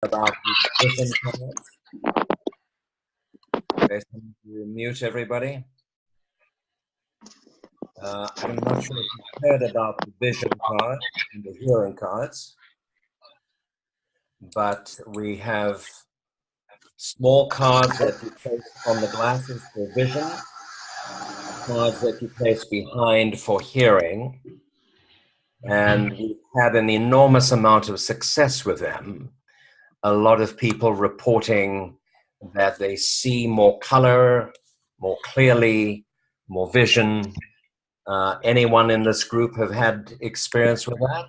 about the vision cards. Okay, so you mute everybody. I'm not sure if you've heard about the vision card and the hearing cards, but we have small cards that you place on the glasses for vision, cards that you place behind for hearing, and we've had an enormous amount of success with them. A lot of people reporting that they see more color, more clearly, more vision. Anyone in this group have had experience with that?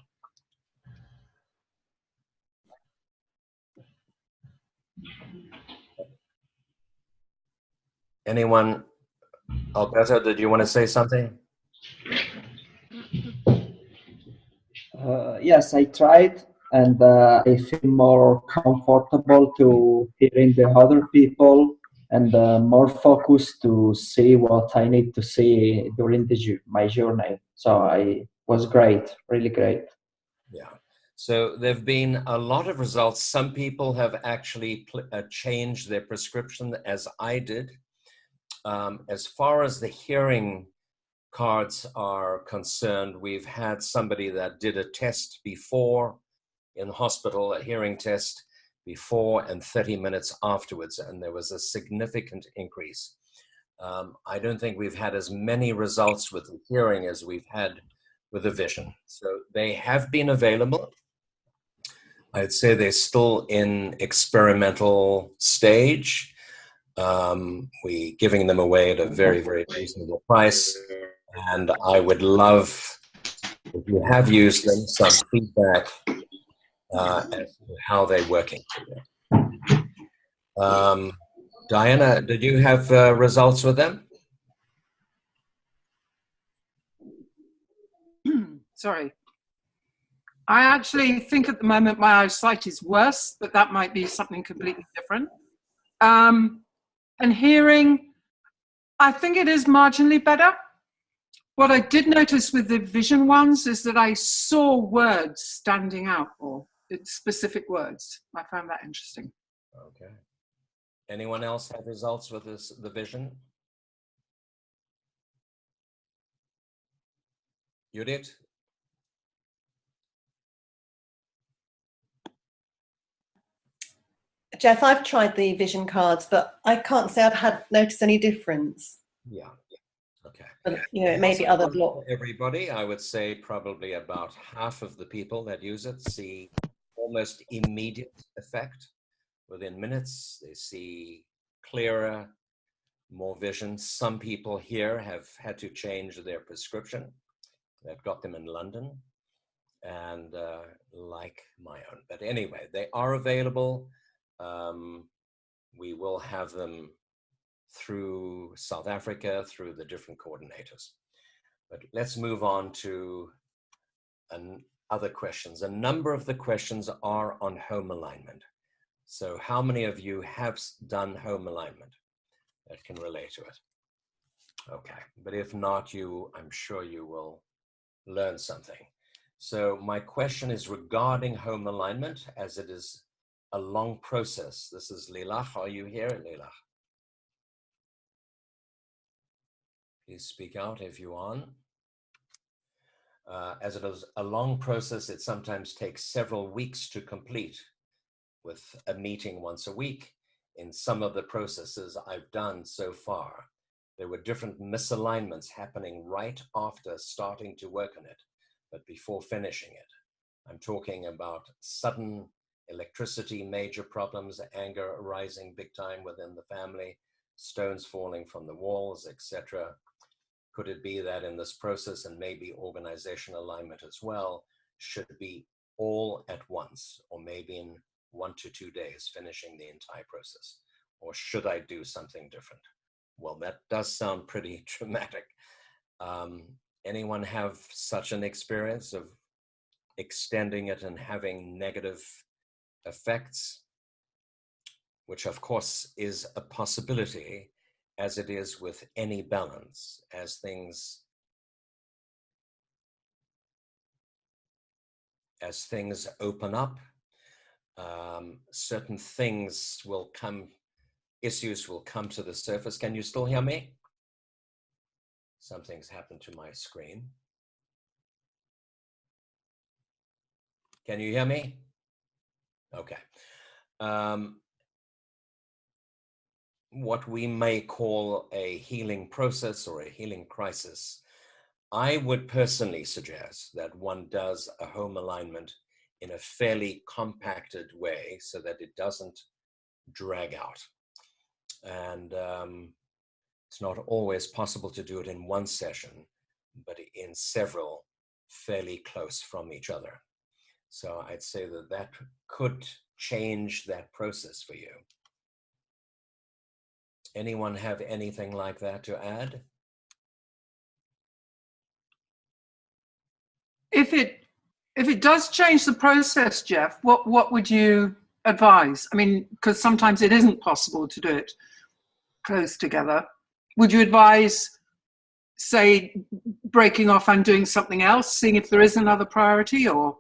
Anyone? Alberto, did you want to say something? Yes, I tried, and I feel more comfortable to hearing the other people and more focused to see what I need to see during my journey. So I was great, really great. Yeah. So there've been a lot of results. Some people have actually changed their prescription, as I did. As far as the hearing cards are concerned, we've had somebody that did a test before in the hospital, a hearing test before and 30 minutes afterwards, and there was a significant increase. I don't think we've had as many results with the hearing as we've had with the vision. So they have been available. I'd say they're still in experimental stage. We're giving them away at a very, very reasonable price. And I would love, if you have used them, some feedback as to how they're working. Diana, did you have results with them? Sorry. I actually think at the moment my eyesight is worse, but that might be something completely different. And hearing, I think it is marginally better. What I did notice with the vision ones is that I saw words standing out, or specific words. I found that interesting. Okay. Anyone else have results with the vision? Judith? Jeff, I've tried the vision cards, but I can't say I've noticed any difference. Yeah. Okay. But, you know, it may be other blocks. Everybody, I would say probably about half of the people that use it see almost immediate effect. Within minutes, they see clearer, more vision. Some people here have had to change their prescription. That got them in London, and like my own. But anyway, they are available. We will have them through South Africa, through the different coordinators. But let's move on to other questions. A number of the questions are on home alignment. So how many of you have done home alignment that can relate to it? Okay, but if not, I'm sure you will learn something. So my question is regarding home alignment, as it is a long process. This is Lilach. Are you here, Lilach? Please speak out if you're on. As it is a long process, it sometimes takes several weeks to complete, with a meeting once a week. In some of the processes I've done so far, there were different misalignments happening right after starting to work on it, but before finishing it. I'm talking about sudden electricity, major problems, anger arising big time within the family, stones falling from the walls, etc. Could it be that in this process, and maybe organizational alignment as well, should be all at once, or maybe in 1 to 2 days finishing the entire process? Or should I do something different? Well, that does sound pretty dramatic. Anyone have such an experience of extending it and having negative effects, which of course is a possibility, as it is with any balance, as things open up, certain things will come, issues will come to the surface. Can you still hear me? Something's happened to my screen. Can you hear me? Okay. What we may call a healing process or a healing crisis, I would personally suggest that one does a home alignment in a fairly compacted way so that it doesn't drag out. And it's not always possible to do it in one session, but in several fairly close from each other. So I'd say that that could change that process for you. Anyone have anything like that to add? If it does change the process, Jeff, what would you advise? I mean, because sometimes it isn't possible to do it close together. Would you advise, say, breaking off and doing something else, seeing if there is another priority, or?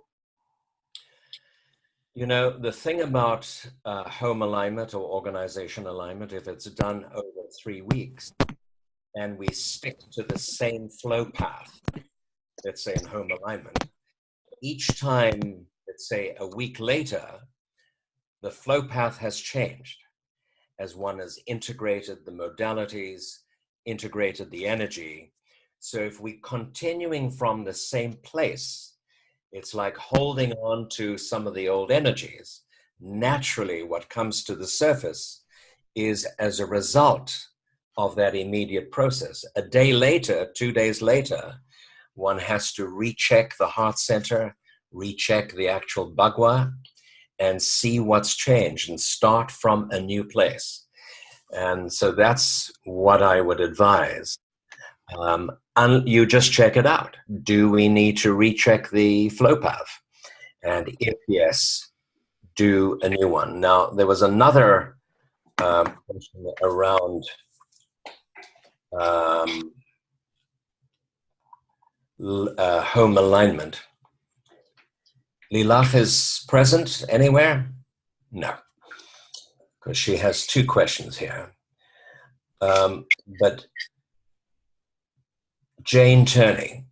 You know, the thing about home alignment or organization alignment, if it's done over 3 weeks and we stick to the same flow path, let's say in home alignment, each time, let's say a week later, the flow path has changed as one has integrated the modalities, integrated the energy. So if we're continuing from the same place, it's like holding on to some of the old energies. Naturally, what comes to the surface is as a result of that immediate process. A day later, 2 days later, one has to recheck the heart center, recheck the actual Bhagwa, and see what's changed and start from a new place. And so that's what I would advise. And you just check it out. Do we need to recheck the flow path? And if yes, do a new one. Now, there was another question around home alignment. Lilach is present anywhere? No, because she has 2 questions here. But Jane Turney.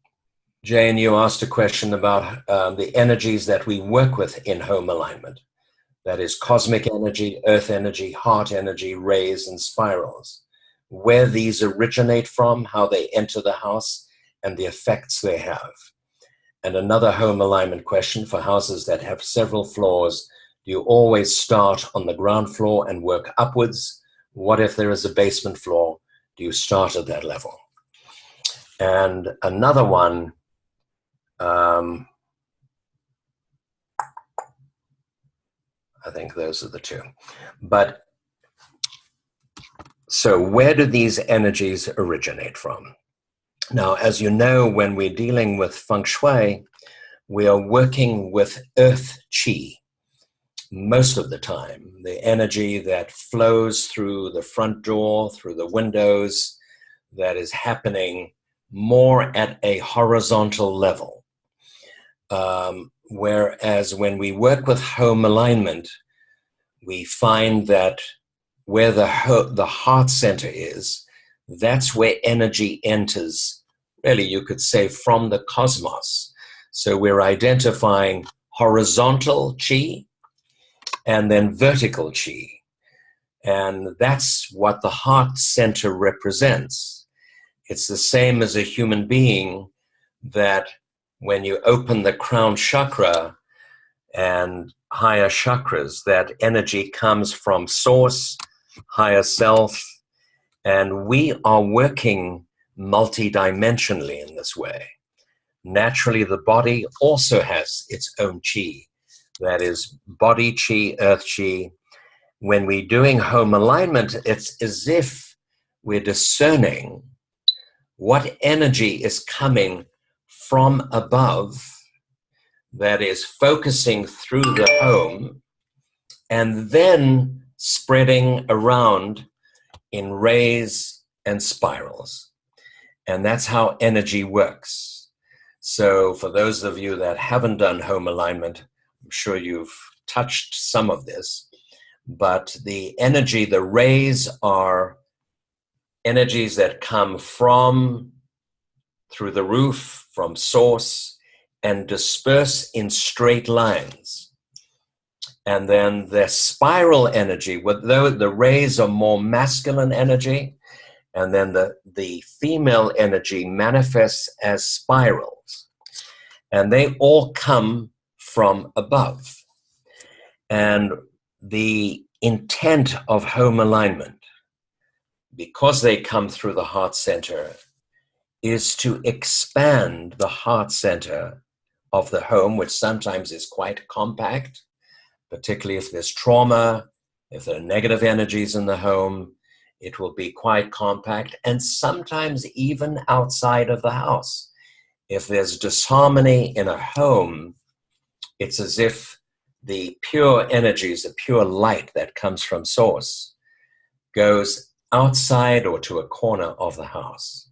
Jane, you asked a question about the energies that we work with in home alignment. That is cosmic energy, earth energy, heart energy, rays, and spirals. Where these originate from, how they enter the house, and the effects they have. And another home alignment question for houses that have several floors. Do you always start on the ground floor and work upwards? What if there is a basement floor? Do you start at that level? And another one, I think those are the 2. But so where do these energies originate from? Now, as you know, when we're dealing with feng shui, we are working with earth chi most of the time. The energy that flows through the front door, through the windows, that is happening more at a horizontal level. Whereas when we work with home alignment, we find that where the heart center is, that's where energy enters, really you could say from the cosmos. So we're identifying horizontal chi and then vertical chi. And that's what the heart center represents. It's the same as a human being, that when you open the crown chakra and higher chakras, that energy comes from source, higher self, and we are working multidimensionally in this way. Naturally, the body also has its own chi. That is body chi, earth chi. When we're doing home alignment, it's as if we're discerning what energy is coming from above, that is focusing through the home and then spreading around in rays and spirals. And that's how energy works. So for those of you that haven't done home alignment, I'm sure you've touched some of this, but the energy, the rays are energies that come from through the roof, from source, and disperse in straight lines. And then the spiral energy, though the rays are more masculine energy, and then the female energy manifests as spirals. And they all come from above. And the intent of home alignment, because they come through the heart center, is to expand the heart center of the home, which sometimes is quite compact, particularly if there's trauma, if there are negative energies in the home, it will be quite compact, and sometimes even outside of the house. If there's disharmony in a home, it's as if the pure energies, the pure light that comes from source goes outside or to a corner of the house.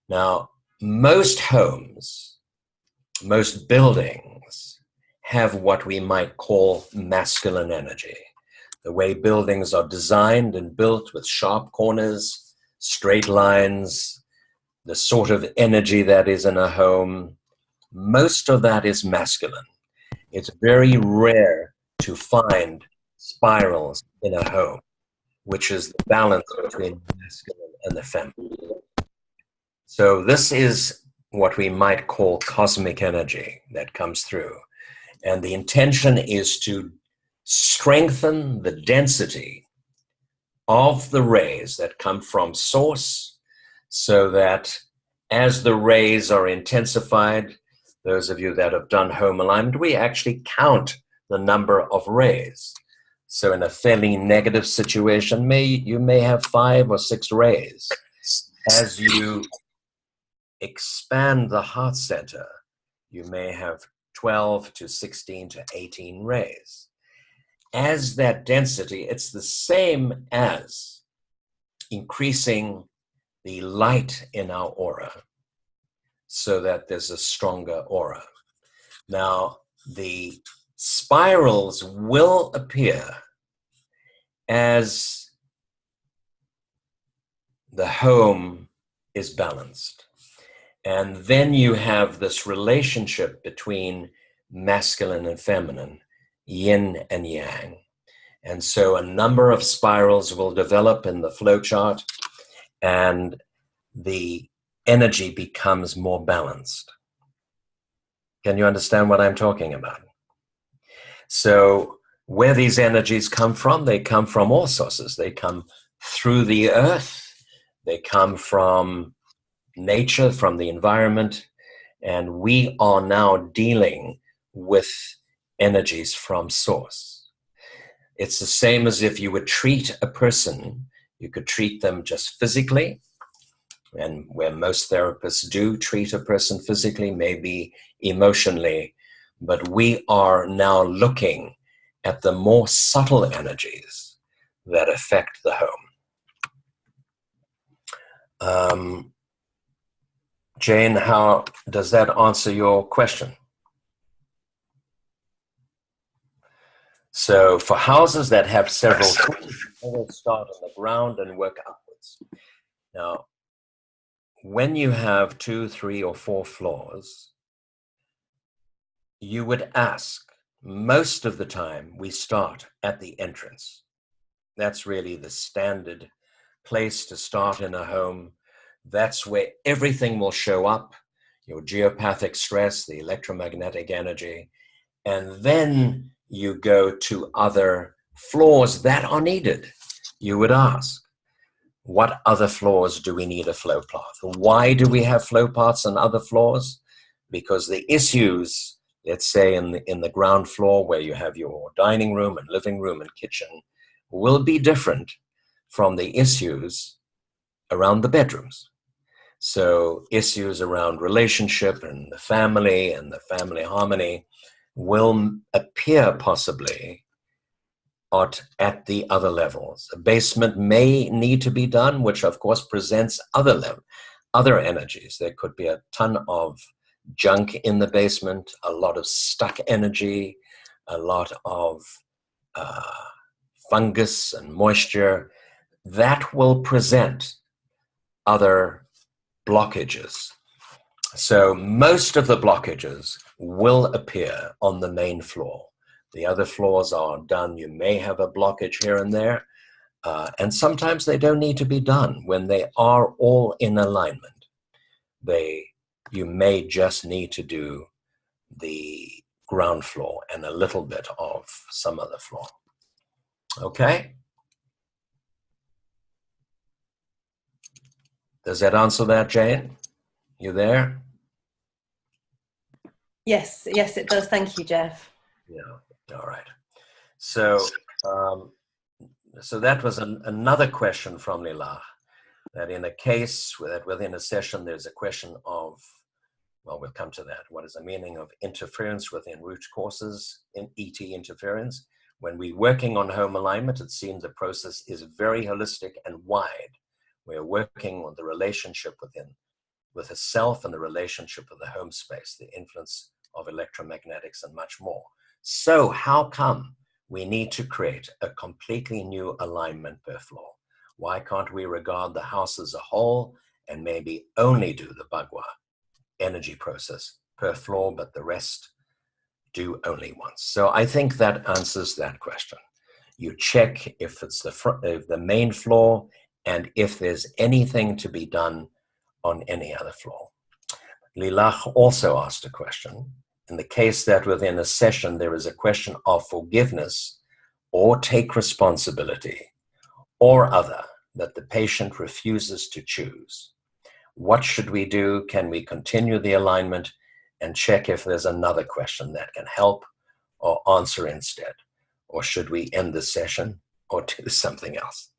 Now, most homes, most buildings have what we might call masculine energy. The way buildings are designed and built with sharp corners, straight lines, the sort of energy that is in a home, most of that is masculine. It's very rare to find spirals in a home, which is the balance between the masculine and the feminine. So this is what we might call cosmic energy that comes through. And the intention is to strengthen the density of the rays that come from source, so that as the rays are intensified, those of you that have done home alignment, we actually count the number of rays. So in a fairly negative situation, you may have 5 or 6 rays. As you expand the heart center, you may have 12 to 16 to 18 rays. As that density, it's the same as increasing the light in our aura so that there's a stronger aura. Now, the spirals will appear as the home is balanced. And then you have this relationship between masculine and feminine, yin and yang. And so a number of spirals will develop in the flowchart, and the energy becomes more balanced. Can you understand what I'm talking about? So where these energies come from, they come from all sources. They come through the earth, they come from nature, from the environment, and we are now dealing with energies from source. It's the same as if you would treat a person, you could treat them just physically, and where most therapists do treat a person physically, maybe emotionally, but we are now looking at the more subtle energies that affect the home. Jane, how does that answer your question? So for houses that have several floors, always start on the ground and work upwards. Now, when you have 2, 3, or 4 floors, you would ask, most of the time we start at the entrance. That's really the standard place to start in a home. That's where everything will show up, your geopathic stress, the electromagnetic energy, and then you go to other floors that are needed. You would ask, what other floors do we need a flow path? Why do we have flow paths on other floors? Because the issues, let's say in the ground floor where you have your dining room and living room and kitchen, will be different from the issues around the bedrooms. So issues around relationship and the family harmony will appear possibly at the other levels. A basement may need to be done, which of course presents other energies. There could be a ton of junk in the basement, a lot of stuck energy, a lot of fungus and moisture, that will present other blockages. So most of the blockages will appear on the main floor. The other floors are done. You may have a blockage here and there, and sometimes they don't need to be done. When they are all in alignment, you may just need to do the ground floor and a little bit of some other floor. Okay? Does that answer that, Jane? You there? Yes, it does. Thank you, Jeff. Yeah, all right. So, so that was another question from Lila, that in a case that within a session, there's a question of, well, we'll come to that. What is the meaning of interference within root causes in ET interference? When we're working on home alignment, it seems the process is very holistic and wide. We're working on the relationship with the self and the relationship with the home space, the influence of electromagnetics and much more. So how come we need to create a completely new alignment per floor? Why can't we regard the house as a whole and maybe only do the Bagua energy process per floor, but the rest do only once? So I think that answers that question. You check if it's the main floor and if there's anything to be done on any other floor. Lilach also asked a question. In the case that within a session there is a question of forgiveness or take responsibility or other that the patient refuses to choose, what should we do? Can we continue the alignment and check if there's another question that can help or answer instead? Or should we end the session or do something else?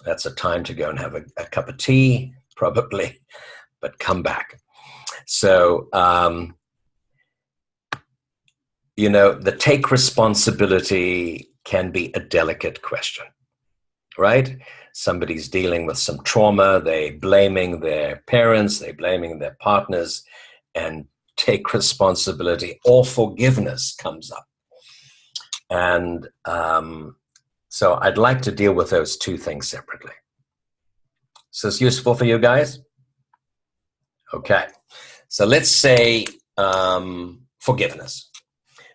That's a time to go and have a cup of tea, probably, but come back. So, the take responsibility can be a delicate question, right? Somebody's dealing with some trauma, they're blaming their parents, they're blaming their partners, and take responsibility or forgiveness comes up. And so I'd like to deal with those two things separately. Is this useful for you guys? Okay, so let's say forgiveness.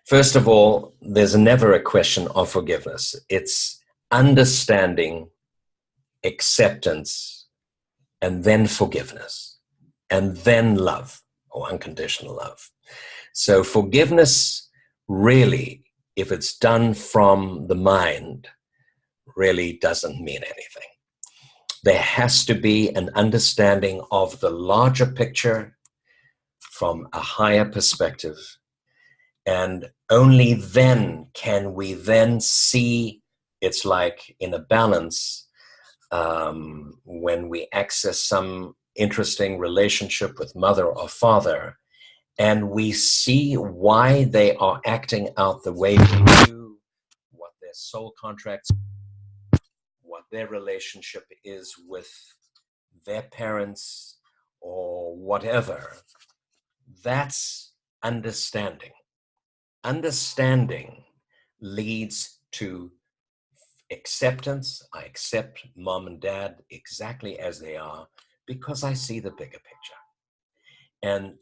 First of all, there's never a question of forgiveness. It's understanding, acceptance, and then forgiveness, and then love or unconditional love. So forgiveness really, if it's done from the mind, really doesn't mean anything. There has to be an understanding of the larger picture from a higher perspective. And only then can we then see it's like in a balance when we access some interesting relationship with mother or father and we see why they are acting out the way they do, what their soul contracts, what their relationship is with their parents or whatever. That's understanding. Understanding leads to acceptance. I accept mom and dad exactly as they are because I see the bigger picture. And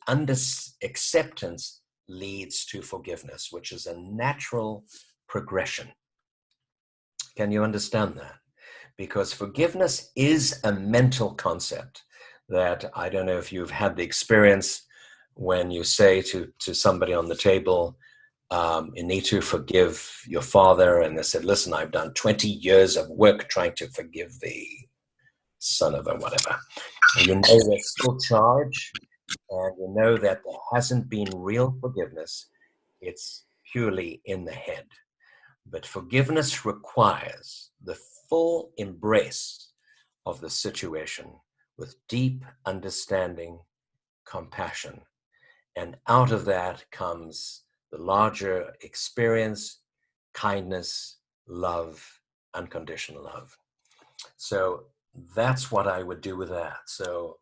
acceptance leads to forgiveness, which is a natural progression. Can you understand that? Because forgiveness is a mental concept that I don't know if you've had the experience when you say to somebody on the table, you need to forgive your father. And they said, listen, I've done 20 years of work trying to forgive the son of a whatever. And you know there's still charge, and you know that there hasn't been real forgiveness. It's purely in the head. But forgiveness requires the full embrace of the situation with deep understanding, compassion. And out of that comes the larger experience, kindness, love, unconditional love. So that's what I would do with that. So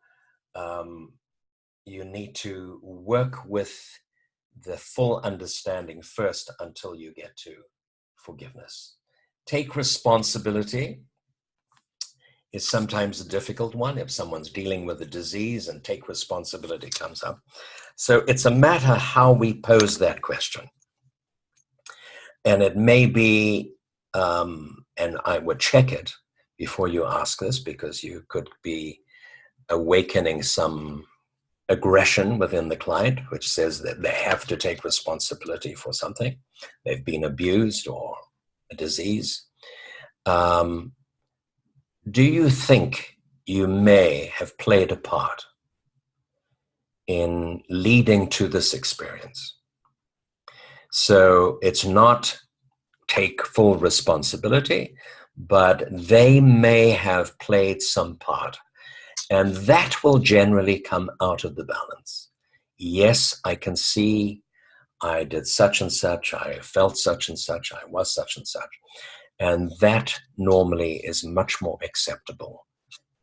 you need to work with the full understanding first until you get to forgiveness. Take responsibility is sometimes a difficult one if someone's dealing with a disease and take responsibility comes up. So it's a matter how we pose that question. And it may be, and I would check it before you ask this, because you could be awakening some aggression within the client, which says that they have to take responsibility for something. They've been abused or a disease. Do you think you may have played a part in leading to this experience? So it's not take full responsibility, but they may have played some part. And that will generally come out of the balance. Yes, I can see I did such and such, I felt such and such, I was such and such. And that normally is much more acceptable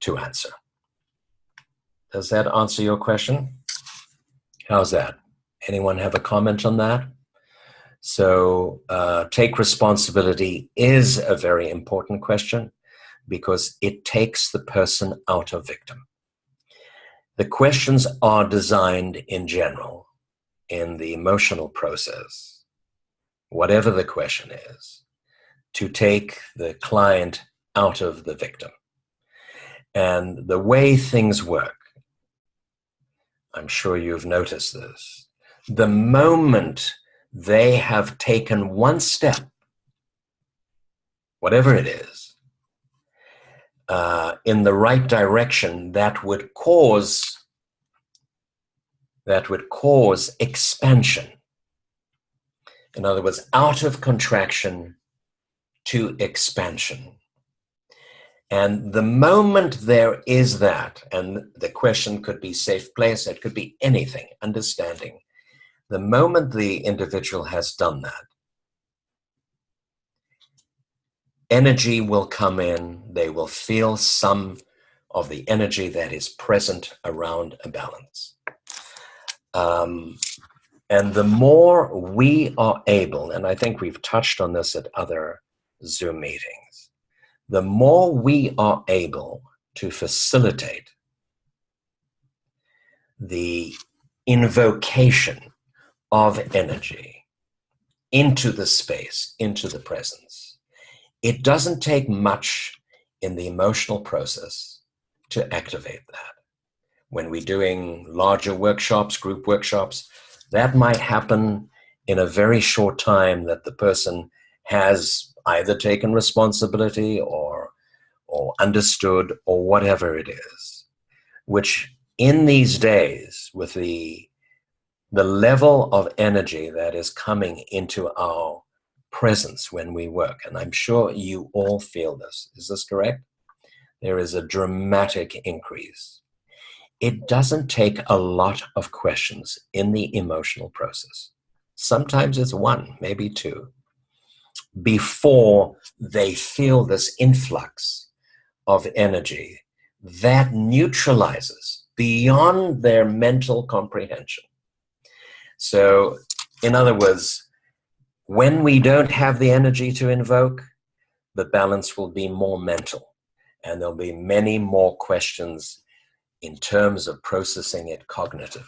to answer. Does that answer your question? How's that? Anyone have a comment on that? So take responsibility is a very important question because it takes the person out of victim. The questions are designed in general in the emotional process, whatever the question is, to take the client out of the victim. And the way things work, I'm sure you've noticed this, the moment they have taken one step, whatever it is, in the right direction, that would cause expansion. In other words, out of contraction to expansion. And the moment there is that, and the question could be safe place, it could be anything, understanding. The moment the individual has done that, energy will come in, they will feel some of the energy that is present around a balance. And the more we are able, and I think we've touched on this at other Zoom meetings, the more we are able to facilitate the invocation of energy into the space, into the presence. It doesn't take much in the emotional process to activate that. When we're doing larger workshops, group workshops, that might happen in a very short time that the person has either taken responsibility or understood or whatever it is, which in these days with the level of energy that is coming into our presence when we work, and I'm sure you all feel this. Is this correct? There is a dramatic increase. It doesn't take a lot of questions in the emotional process. Sometimes it's one, maybe two, before they feel this influx of energy that neutralizes beyond their mental comprehension. So, in other words, when we don't have the energy to invoke, the balance will be more mental, and there'll be many more questions in terms of processing it cognitively.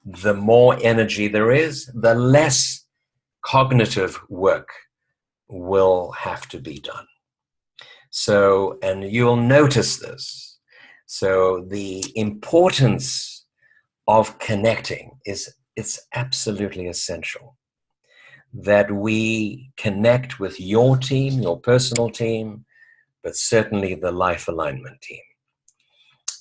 The more energy there is, the less cognitive work will have to be done. So, and you'll notice this. So the importance of connecting it's absolutely essential that we connect with your team, your personal team, but certainly the life alignment team.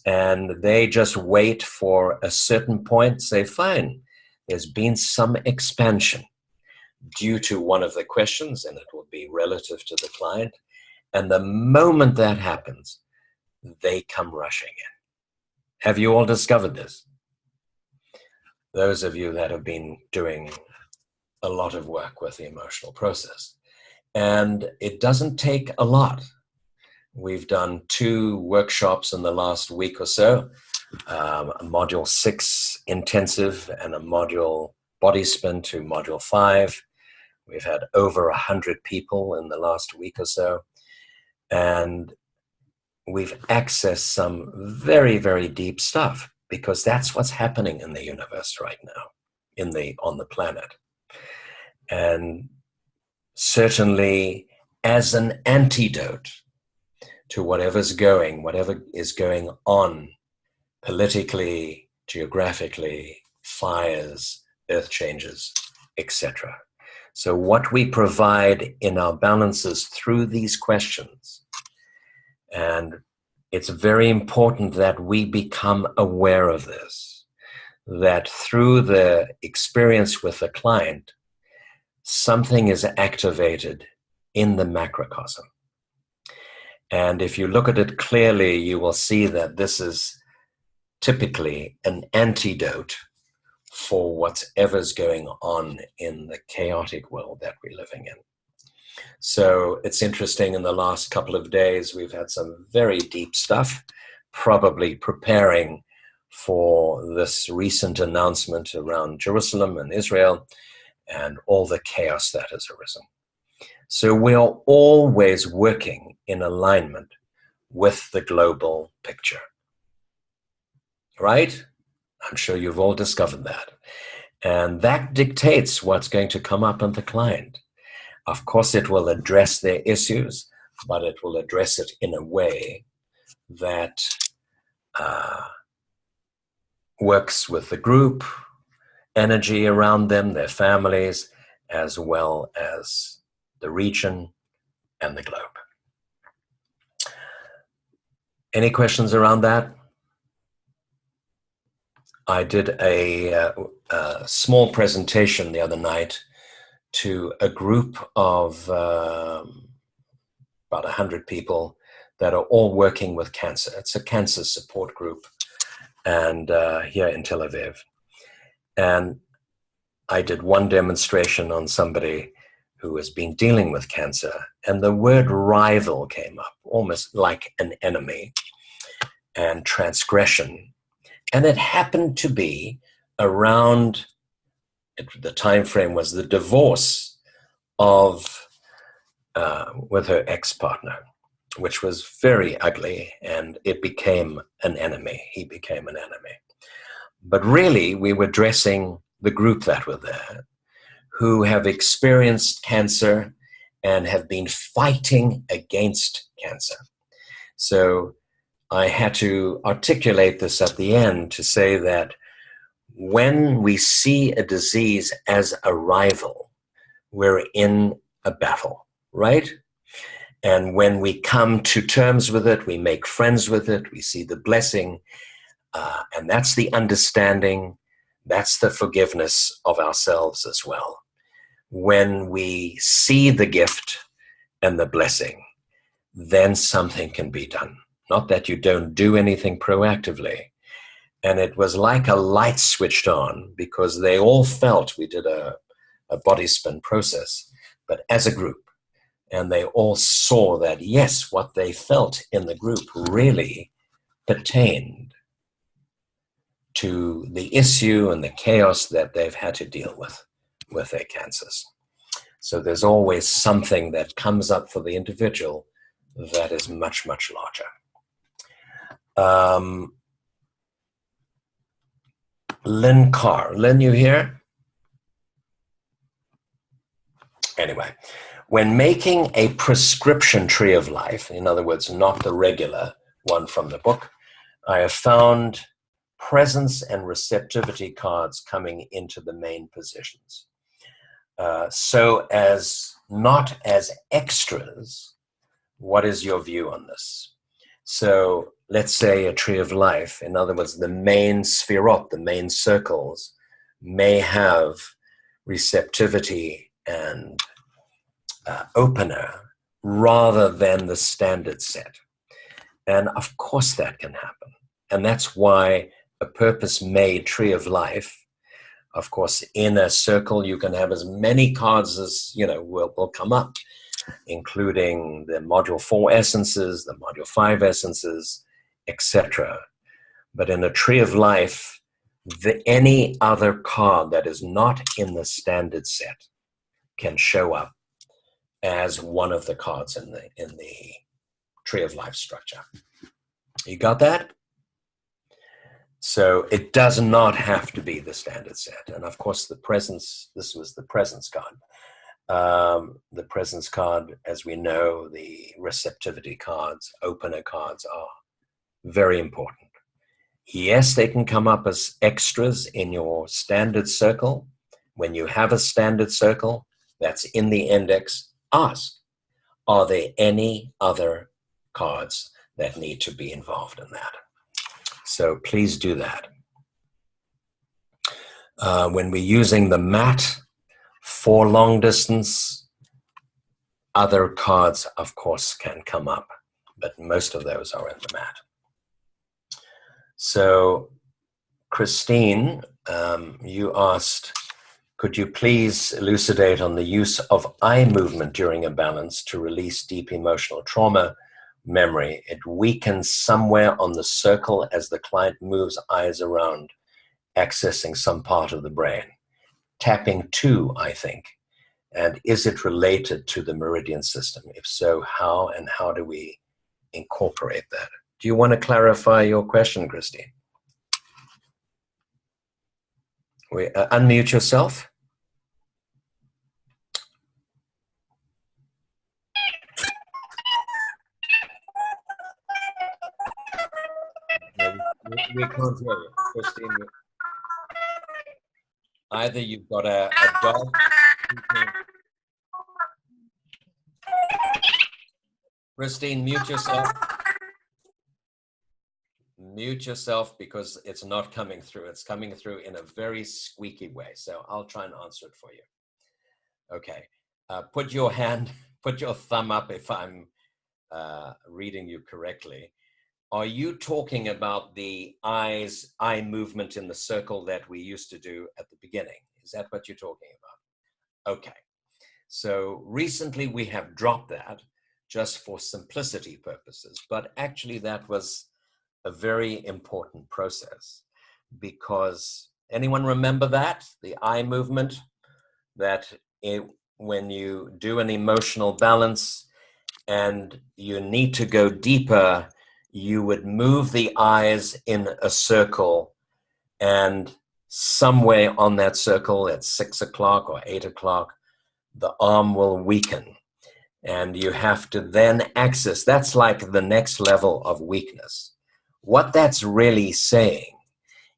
And they just wait for a certain point, say, fine, there's been some expansion due to one of the questions, and it will be relative to the client. And the moment that happens, they come rushing in. Have you all discovered this? Those of you that have been doing a lot of work with the emotional process. And it doesn't take a lot. We've done 2 workshops in the last week or so, a module 6 intensive and a module body spin to module 5. We've had over 100 people in the last week or so. And we've accessed some very, very deep stuff, because that's what's happening in the universe right now, on the planet. And certainly as an antidote to whatever is going on politically, geographically, fires, earth changes, etc. So what we provide in our balances through these questions, and it's very important that we become aware of this, that through the experience with the client, something is activated in the macrocosm. And if you look at it clearly, you will see that this is typically an antidote for whatever's going on in the chaotic world that we're living in. So it's interesting, in the last couple of days, we've had some very deep stuff, probably preparing for this recent announcement around Jerusalem and Israel and all the chaos that has arisen. So we are always working in alignment with the global picture. Right? I'm sure you've all discovered that. And that dictates what's going to come up in the client. Of course, it will address their issues, but it will address it in a way that works with the group, energy around them, their families, as well as the region and the globe. Any questions around that? I did a small presentation the other night to a group of about 100 people that are all working with cancer. It's a cancer support group, and here in Tel Aviv. And I did one demonstration on somebody who has been dealing with cancer, and the word rival came up, almost like an enemy, and transgression. And it happened to be around, the time frame was the divorce of, with her ex-partner, which was very ugly, and it became an enemy. He became an enemy. But really, we were addressing the group that were there, who have experienced cancer and have been fighting against cancer. So I had to articulate this at the end to say that when we see a disease as a rival, we're in a battle, right? And when we come to terms with it, we make friends with it, we see the blessing, and that's the understanding, that's the forgiveness of ourselves as well. When we see the gift and the blessing, then something can be done. Not that you don't do anything proactively. And it was like a light switched on, because they all felt, we did a body spin process, but as a group. And they all saw that, yes, what they felt in the group really pertained to the issue and the chaos that they've had to deal with their cancers. So there's always something that comes up for the individual that is much, much larger. Lynn Carr. Lynn, you here? Anyway, when making a prescription tree of life, in other words, not the regular one from the book, I have found presence and receptivity cards coming into the main positions. So as not as extras, what is your view on this? So let's say a tree of life, in other words, the main spherot, the main circles, may have receptivity and opener rather than the standard set. And of course that can happen. And that's why a purpose-made tree of life, of course, in a circle, you can have as many cards as, will come up, including the module 4 essences, the module 5 essences, etc. But in a tree of life, any other card that is not in the standard set can show up as one of the cards in the Tree of Life structure. You got that? So it does not have to be the standard set. And of course, the presence, this was the presence card. The presence card, as we know, the receptivity cards, opener cards are very important. Yes, they can come up as extras in your standard circle. When you have a standard circle that's in the index, ask, are there any other cards that need to be involved in that? So please do that. When we're using the mat for long distance, other cards, of course, can come up, but most of those are in the mat. So, Christine, you asked, could you please elucidate on the use of eye movement during a balance to release deep emotional trauma memory? It weakens somewhere on the circle as the client moves eyes around, accessing some part of the brain. Tapping 2, I think. And is it related to the meridian system? If so, how, and how do we incorporate that? Do you want to clarify your question, Christine? Unmute yourself. We can't hear you, Christine. Either you've got a dog. Christine, mute yourself. Mute yourself because it's not coming through. It's coming through in a very squeaky way. So I'll try and answer it for you. Okay. Put your thumb up if I'm reading you correctly. Are you talking about the eye movement in the circle that we used to do at the beginning? Is that what you're talking about? Okay. So recently we have dropped that just for simplicity purposes, but actually that was a very important process because anyone remember that? The eye movement, that when you do an emotional balance and you need to go deeper, you would move the eyes in a circle, and somewhere on that circle at 6 o'clock or 8 o'clock, the arm will weaken. And you have to then access, that's like the next level of weakness. What that's really saying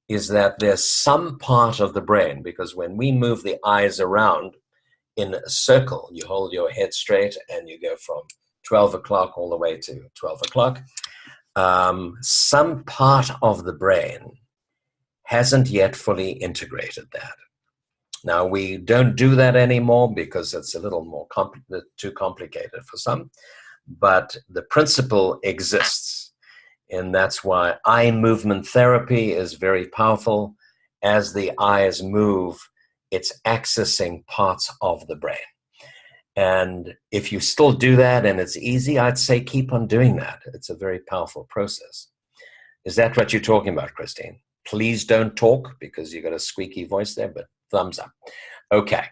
is that there's some part of the brain, because when we move the eyes around in a circle, you hold your head straight and you go from 12 o'clock all the way to 12 o'clock. Some part of the brain hasn't yet fully integrated that. Now, we don't do that anymore because it's a little more too complicated for some, but the principle exists. And that's why eye movement therapy is very powerful. As the eyes move, it's accessing parts of the brain. And if you still do that and it's easy, I'd say keep on doing that. It's a very powerful process. Is that what you're talking about, Christine? Please don't talk because you've got a squeaky voice there, but thumbs up. Okay.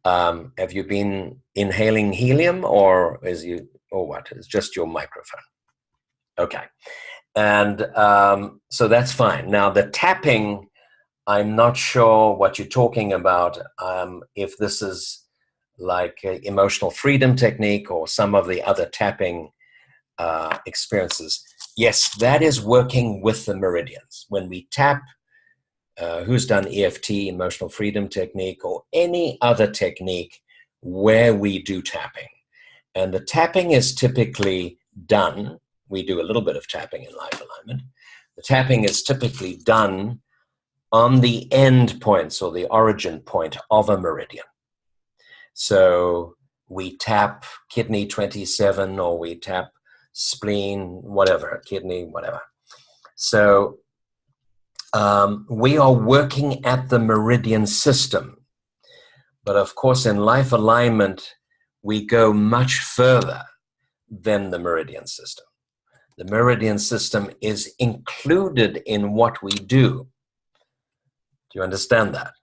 Have you been inhaling helium or what? It's just your microphone. Okay. And so that's fine. Now the tapping, I'm not sure what you're talking about. If this is like emotional freedom technique or some of the other tapping experiences. Yes, that is working with the meridians. When we tap, who's done EFT, emotional freedom technique, or any other technique where we do tapping. And the tapping is typically done, we do a little bit of tapping in life alignment. The tapping is typically done on the end points or the origin point of a meridian. So we tap kidney 27 or we tap spleen, whatever, kidney, whatever. So we are working at the meridian system. But of course, in life alignment, we go much further than the meridian system. The meridian system is included in what we do, Do you understand that?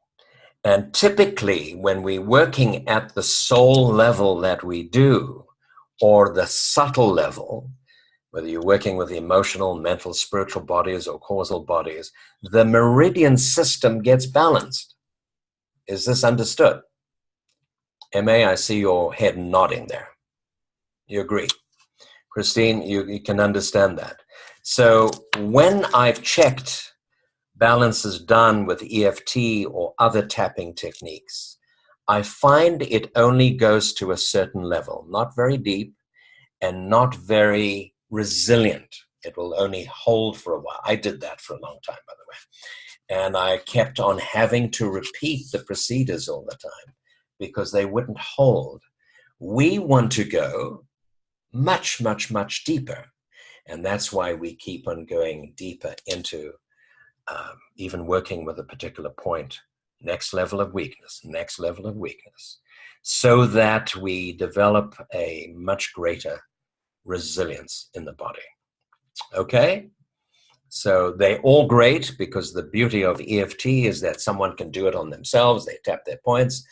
And typically, when we're working at the soul level that we do, or the subtle level, whether you're working with the emotional, mental, spiritual bodies or causal bodies, the meridian system gets balanced. Is this understood? M.A., I see your head nodding there. You agree? Christine, you can understand that. So when I've checked balances done with EFT or other tapping techniques, I find it only goes to a certain level, not very deep and not very resilient. It will only hold for a while. I did that for a long time, by the way. And I kept on having to repeat the procedures all the time because they wouldn't hold. We want to go much, much, much deeper. And that's why we keep on going deeper into even working with a particular point, next level of weakness, next level of weakness, so that we develop a much greater resilience in the body. Okay? So they're all great because the beauty of EFT is that someone can do it on themselves. They tap their points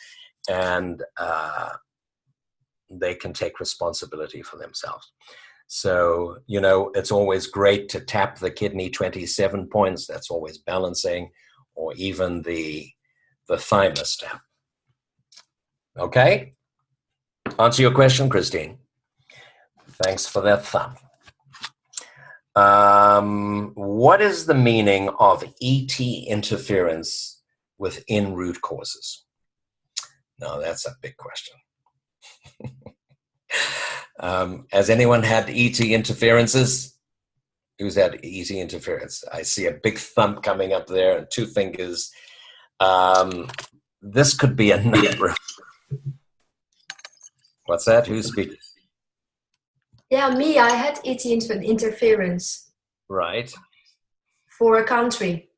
and they can take responsibility for themselves. So, you know, it's always great to tap the kidney 27 points. That's always balancing, or even the thymus tap. Okay? Answer your question, Christine. Thanks for that thumb. What is the meaning of ET interference within root causes? Now, that's a big question. Has anyone had ET interferences? Who's had ET interference? I see a big thumb coming up there and two fingers. This could be a number of... What's that? Who's speaking? Yeah, me, I had ET interference. Right. For a country.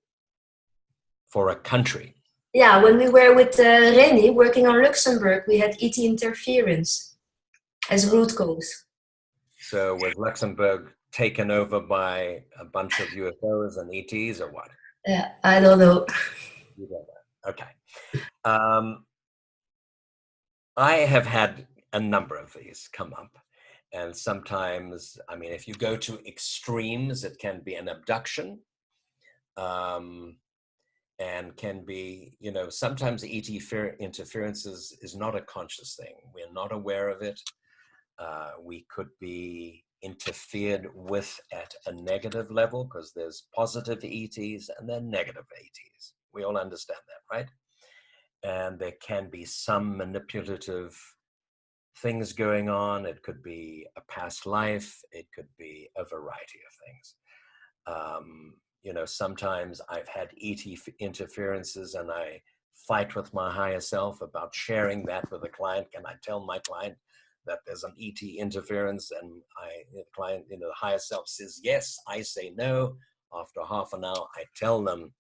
For a country? Yeah, when we were with Reni working on Luxembourg, we had ET interference as root cause. So was Luxembourg taken over by a bunch of UFOs and ETs or what? Yeah, I don't know. You don't know. Okay. I have had a number of these come up. And sometimes, I mean, if you go to extremes, it can be an abduction. And can be, you know, sometimes ET interference is not a conscious thing. We're not aware of it. We could be interfered with at a negative level because there's positive ETs and then negative ETs. We all understand that, right? And there can be some manipulative things going on. It could be a past life. It could be a variety of things. You know, sometimes I've had ET interferences and I fight with my higher self about sharing that with a client. Can I tell my client that there's an ET interference? And the client, you know, the higher self says yes. I say no. After half an hour, I tell them,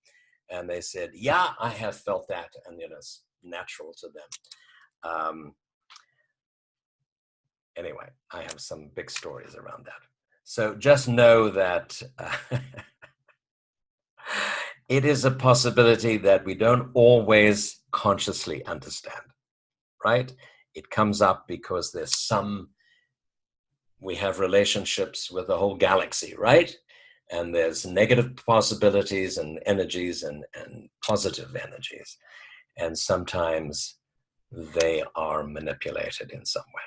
and they said, yeah, I have felt that. And, you know, it's natural to them. Anyway, I have some big stories around that. So just know that it is a possibility that we don't always consciously understand, right? It comes up because there's we have relationships with the whole galaxy, right? And there's negative possibilities and energies and positive energies. And sometimes they are manipulated in some way.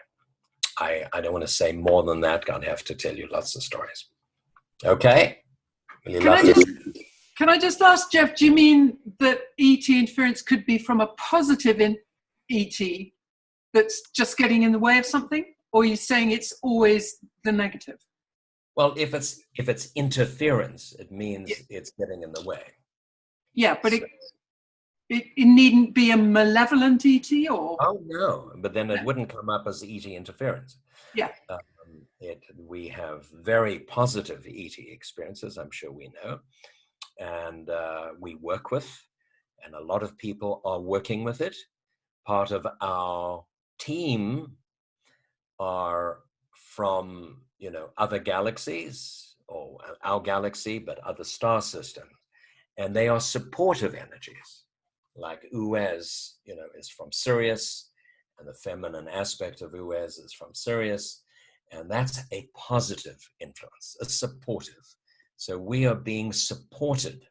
I don't want to say more than that. I'd have to tell you lots of stories. Okay? Can I just ask, Jeff, do you mean that ET interference could be from a positive ET that's just getting in the way of something? Or are you saying it's always the negative? Well, if it's interference, it means it's getting in the way. Yeah, but it needn't be a malevolent ET, or? Oh, no, but then it wouldn't come up as ET interference. Yeah. We have very positive ET experiences, I'm sure we know, and we work with, and a lot of people are working with it. Part of our team are from, you know, other galaxies, or our galaxy, but other star systems, and they are supportive energies. like Uwes, is from Sirius, and the feminine aspect of Uwes is from Sirius, and that's a positive influence, a supportive. So we are being supported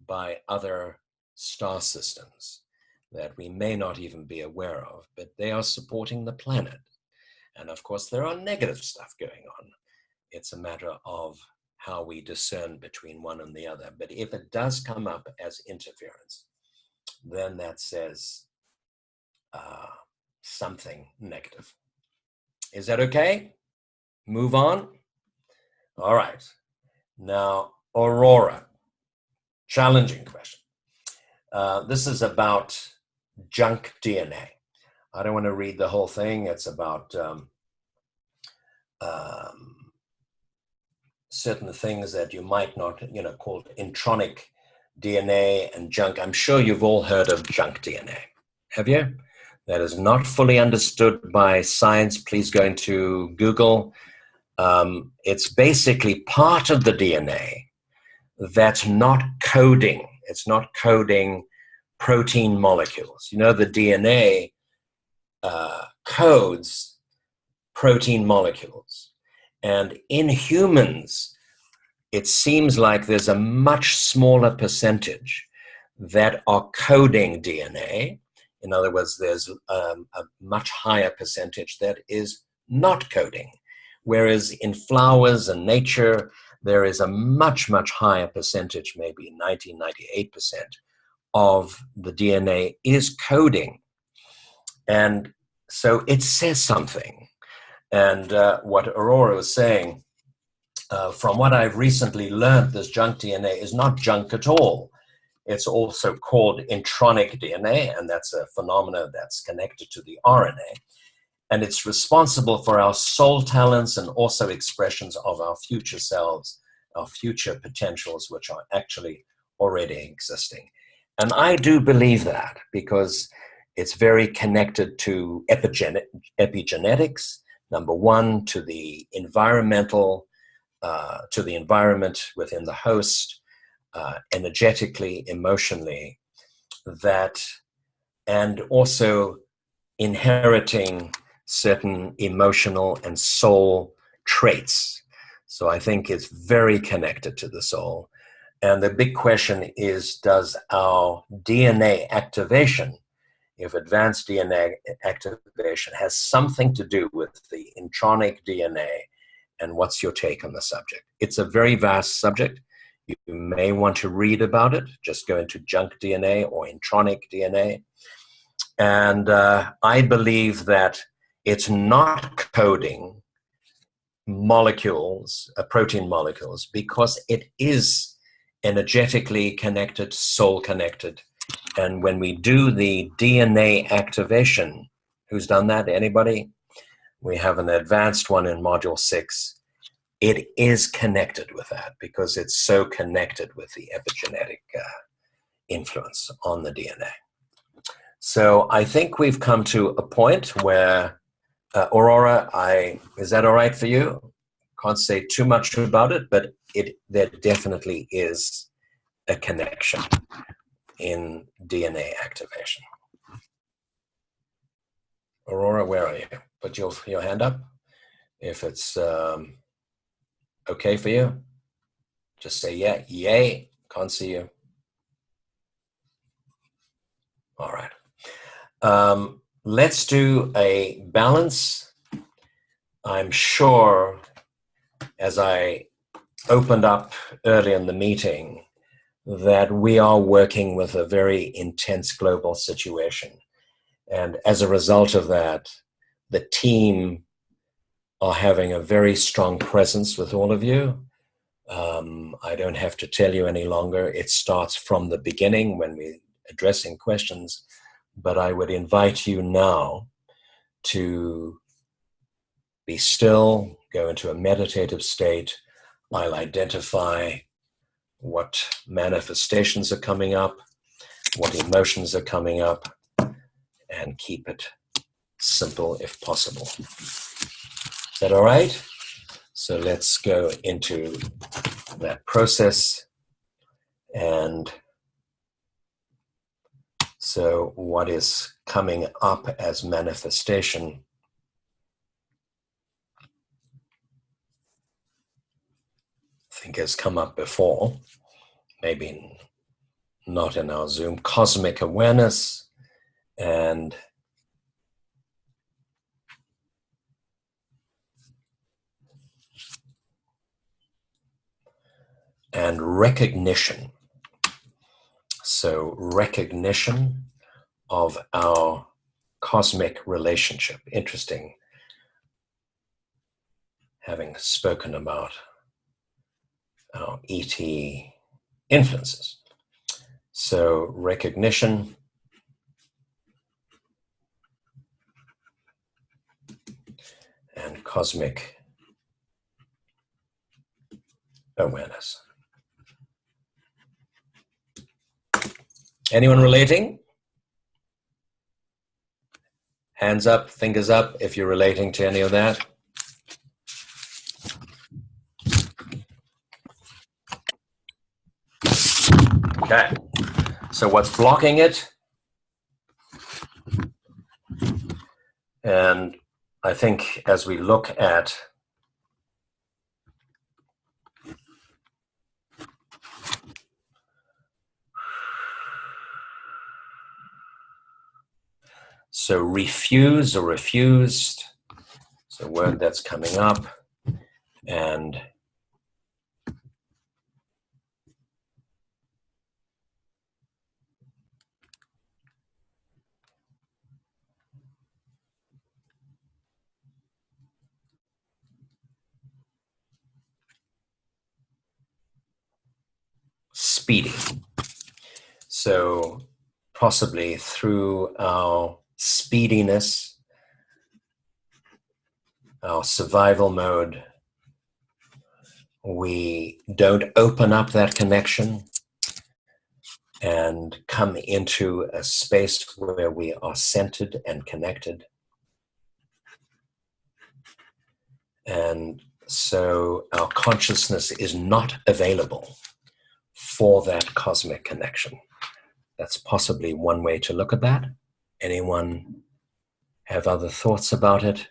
by other star systems that we may not even be aware of, but they are supporting the planet. And of course, there are negative stuff going on. It's a matter of how we discern between one and the other. But if it does come up as interference, then that says something negative. Is that okay? Move on? All right. Now, Aurora. Challenging question. This is about junk DNA. I don't want to read the whole thing. It's about certain things that you might not, called intronic DNA and junk. I'm sure you've all heard of junk DNA. Have you? That is not fully understood by science. Please go into Google. It's basically part of the DNA that's not coding. It's not coding protein molecules. The DNA codes protein molecules. And in humans, it seems like there's a much smaller percentage that are coding DNA. In other words, there's a much higher percentage that is not coding. Whereas in flowers and nature, there is a much, much higher percentage, maybe 90, 98% of the DNA is coding. And so it says something. And what Aurora was saying, from what I've recently learned, this junk DNA is not junk at all. It's also called intronic DNA, and that's a phenomenon that's connected to the RNA. And it's responsible for our soul talents and also expressions of our future selves, our future potentials, which are actually already existing. And I do believe that because it's very connected to epigenetics, number one, to the environmental, to the environment within the host, energetically, emotionally, and also inheriting certain emotional and soul traits. So I think it's very connected to the soul. And the big question is, does our DNA activation, if advanced DNA activation has something to do with the intronic DNA, and what's your take on the subject? It's a very vast subject. You may want to read about it. Just go into junk DNA or intronic DNA. And I believe that it's not coding molecules, protein molecules, because it is energetically connected, soul connected. And when we do the DNA activation, who's done that? Anybody? We have an advanced one in Module 6. It is connected with that because it's so connected with the epigenetic influence on the DNA. So I think we've come to a point where, Aurora, is that all right for you? Can't say too much about it, but there definitely is a connection in DNA activation. Aurora, where are you? Put your hand up if it's okay for you. Just say yeah. Yay. Can't see you. All right. Let's do a balance. I'm sure, as I opened up early in the meeting, that we are working with a very intense global situation. And as a result of that, the team are having a very strong presence with all of you. I don't have to tell you any longer. It starts from the beginning when we're addressing questions, but I would invite you now to be still, go into a meditative state. I'll identify what manifestations are coming up, what emotions are coming up, and keep it simple if possible. Is that all right? So let's go into that process and So what is coming up as manifestation I think has come up before, maybe not in our Zoom, cosmic awareness and recognition. So recognition of our cosmic relationship. Interesting, having spoken about our ET influences. So recognition and cosmic awareness. Anyone relating? Hands up, fingers up if you're relating to any of that. Okay, so what's blocking it? And I think as we look at so refuse or refused, it's a word that's coming up, and speedy. So possibly through our speediness, our survival mode, we don't open up that connection and come into a space where we are centered and connected. And so our consciousness is not available for that cosmic connection. That's possibly one way to look at that. Anyone have other thoughts about it?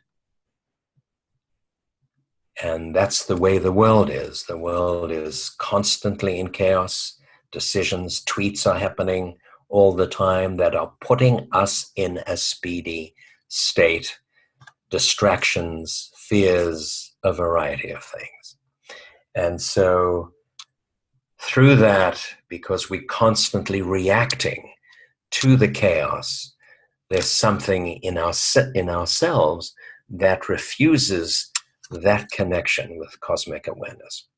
And that's the way the world is. The world is constantly in chaos. Decisions, tweets are happening all the time that are putting us in a speedy state. Distractions, fears, a variety of things. And so through that, because we're constantly reacting to the chaos, there's something in ourselves that refuses that connection with cosmic awareness.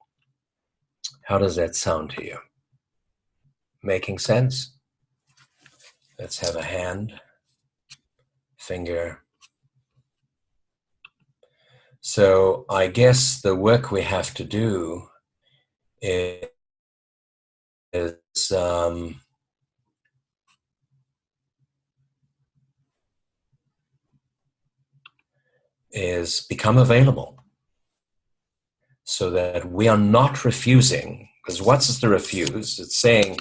How does that sound to you? Making sense? Let's have a hand, finger. So I guess the work we have to do is become available so that we are not refusing, because what's the refuse? It's saying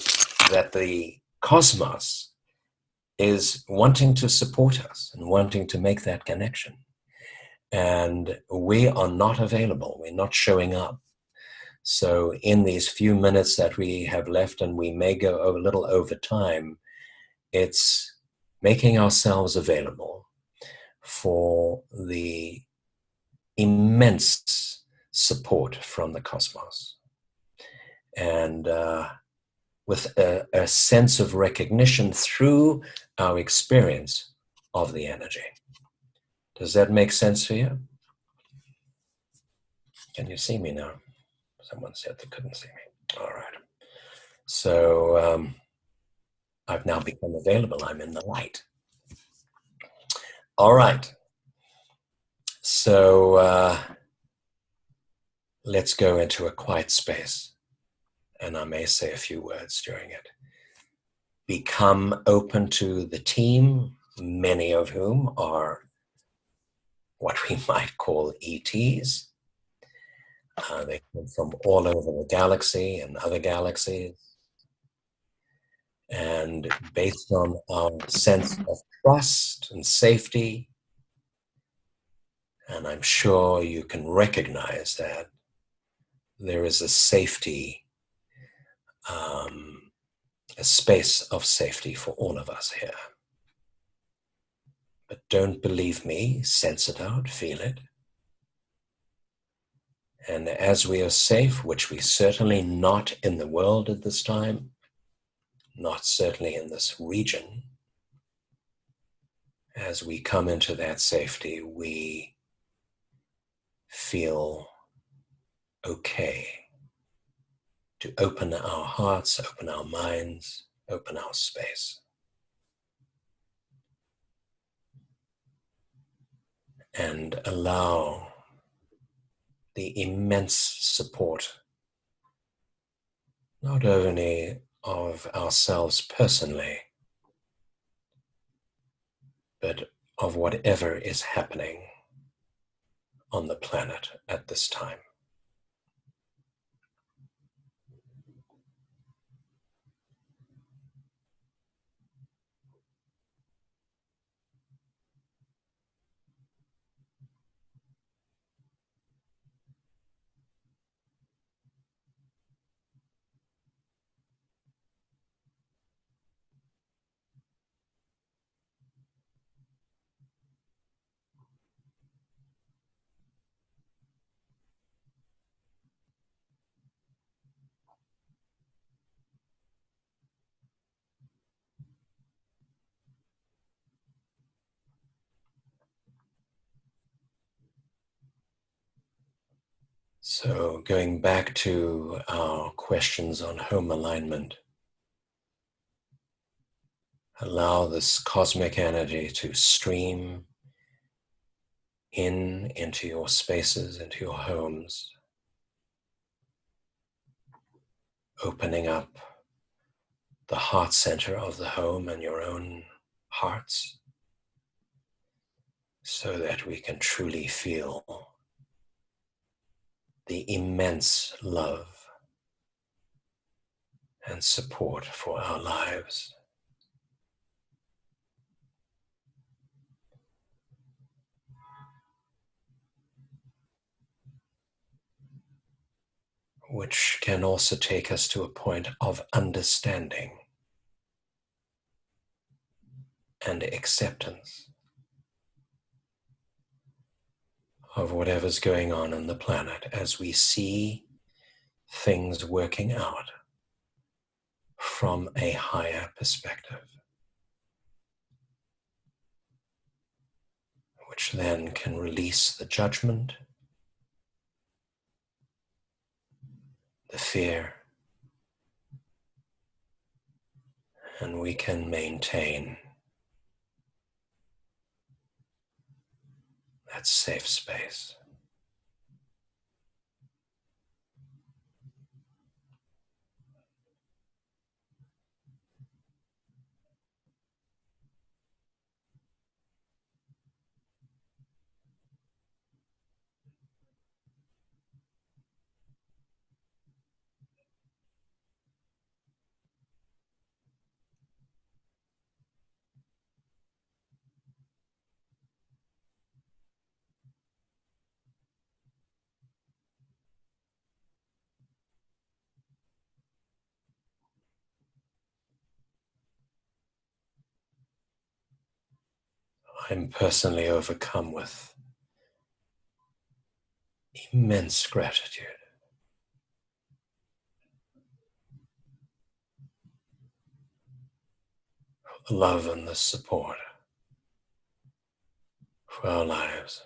that the cosmos is wanting to support us and wanting to make that connection. And we are not available. We're not showing up. So in these few minutes that we have left, and we may go a little over time, it's making ourselves available for the immense support from the cosmos. And with a sense of recognition through our experience of the energy. Does that make sense for you? Can you see me now? Someone said they couldn't see me. All right. So I've now become available. I'm in the light. All right. So let's go into a quiet space. And I may say a few words during it. Become open to the team, many of whom are what we might call ETs. They come from all over the galaxy and other galaxies. And based on our sense of trust and safety, and I'm sure you can recognize that there is a safety, a space of safety for all of us here. But don't believe me, sense it out, feel it. And as we are safe, which we certainly not in the world at this time, not certainly in this region, as we come into that safety, we feel okay to open our hearts, open our minds, open our space. And allow the immense support, not only of ourselves personally, but of whatever is happening on the planet at this time. So going back to our questions on home alignment, allow this cosmic energy to stream into your spaces, into your homes, opening up the heart center of the home and your own hearts, so that we can truly feel the immense love and support for our lives. Which can also take us to a point of understanding and acceptance of whatever's going on the planet as we see things working out from a higher perspective, which then can release the judgment, the fear, and we can maintain that safe space. I'm personally overcome with immense gratitude for the love and the support for our lives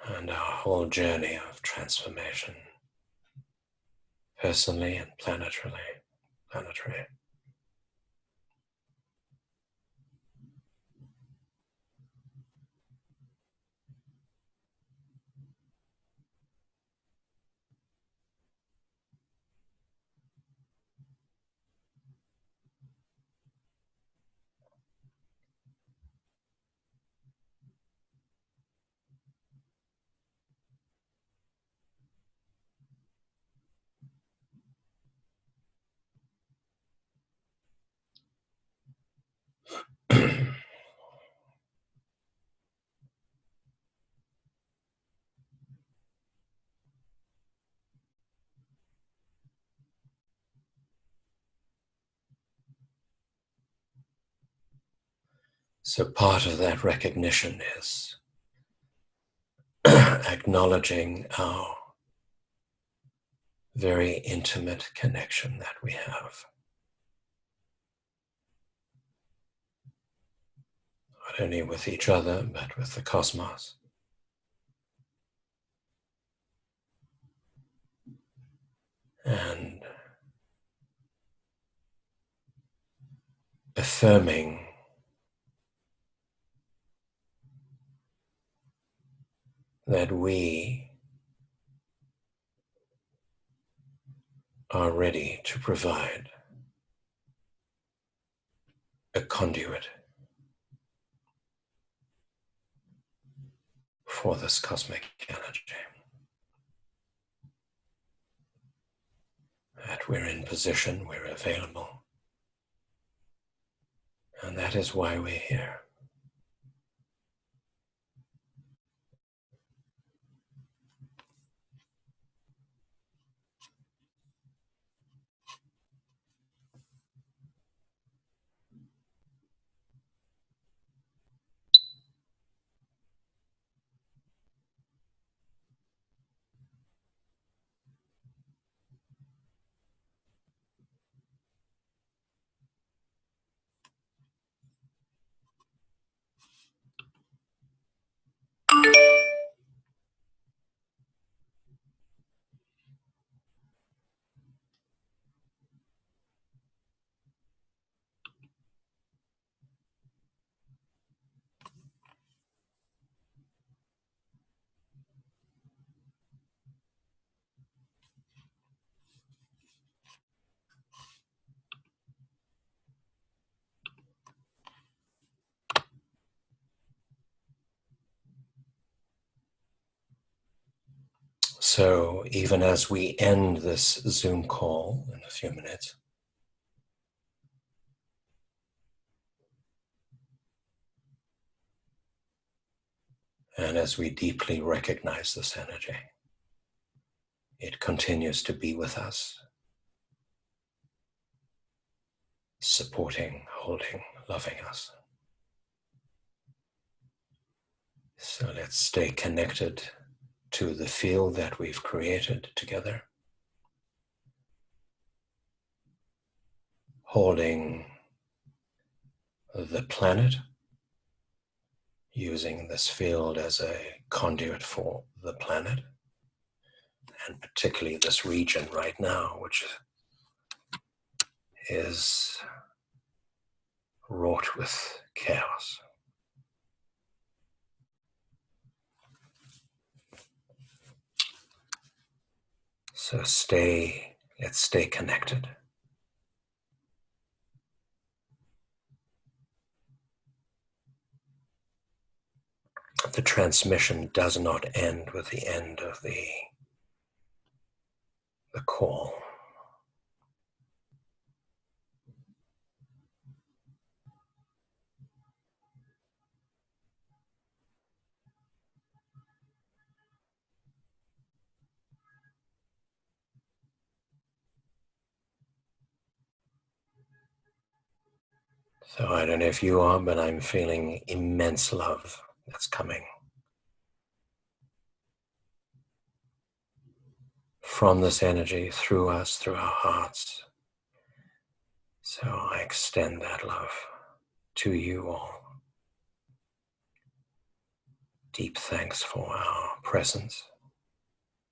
and our whole journey of transformation, personally and planetary. So part of that recognition is acknowledging our very intimate connection that we have. Not only with each other, but with the cosmos. And affirming that we are ready to provide a conduit for this cosmic energy. That we're in position, we're available, and that is why we're here. So even as we end this Zoom call in a few minutes, and as we deeply recognize this energy, it continues to be with us, supporting, holding, loving us. So let's stay connected to the field that we've created together, holding the planet, using this field as a conduit for the planet, and particularly this region right now, which is wrought with chaos. So let's stay connected. The transmission does not end with the end of the call. So I don't know if you are, but I'm feeling immense love that's coming from this energy, through us, through our hearts. So I extend that love to you all. Deep thanks for our presence,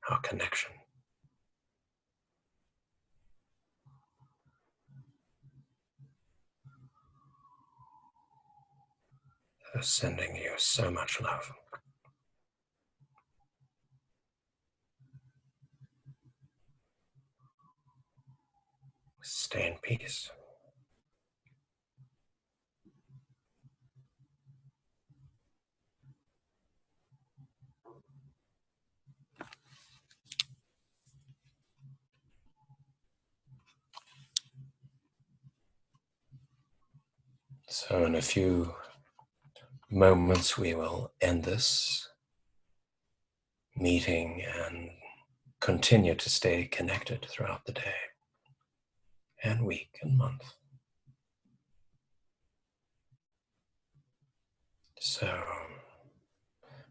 our connection. So sending you so much love. Stay in peace. So in a few moments we will end this meeting and continue to stay connected throughout the day and week and month. So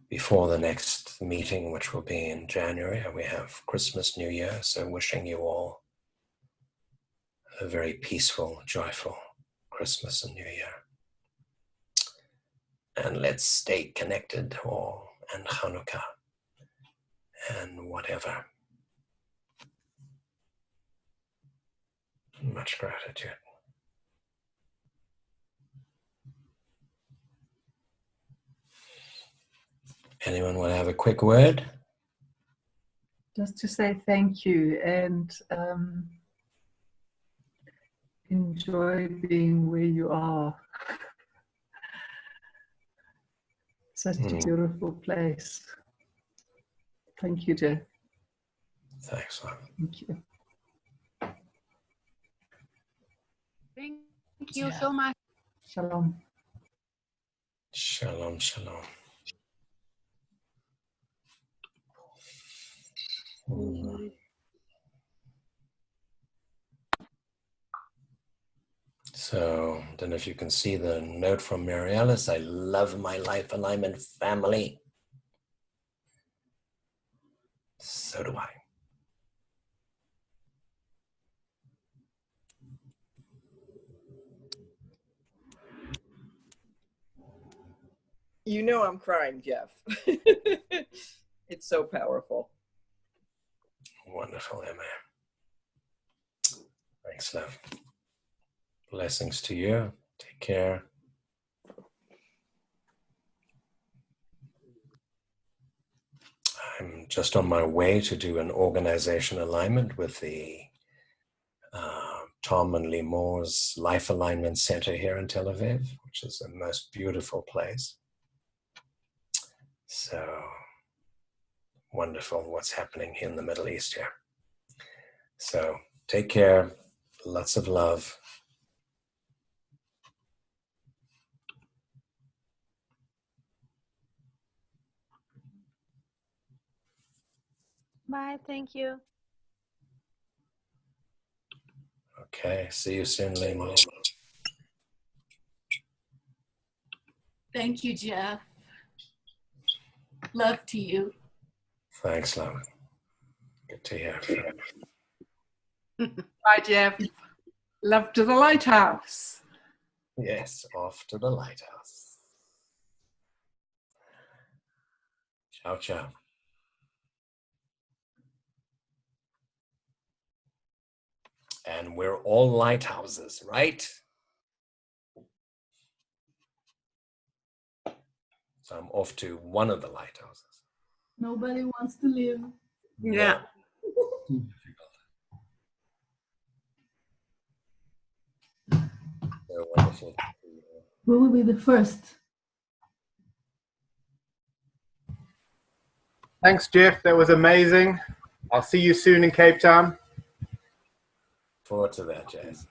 before the next meeting, which will be in January, we have Christmas, New Year. So wishing you all a very peaceful, joyful Christmas and New Year. And let's stay connected, all, and Hanukkah, and whatever. Much gratitude. Anyone want to have a quick word? Just to say thank you and enjoy being where you are. Such a beautiful place. Thank you, Jeff. Thanks, love. Thank you. Thank you so much. Shalom. Shalom, shalom. So, I don't know if you can see the note from Mary Alice. I love my life alignment family. So do I. You know I'm crying, Jeff. It's so powerful. Wonderful, Emma. Thanks, love. Blessings to you. Take care. I'm just on my way to do an organization alignment with the Tom and Limour's Life Alignment Center here in Tel Aviv, which is the most beautiful place. So wonderful what's happening in the Middle East here. So take care. Lots of love. Bye, thank you. Okay, see you soon, Limo. Thank you, Jeff. Love to you. Thanks, love. Good to hear. Bye, Jeff. Love to the lighthouse. Yes, off to the lighthouse. Ciao, ciao. And we're all lighthouses, right? So I'm off to one of the lighthouses. Nobody wants to live. Yeah. So wonderful. Who will be the first? Thanks, Jeff. That was amazing. I'll see you soon in Cape Town. Forward to that, Jazz.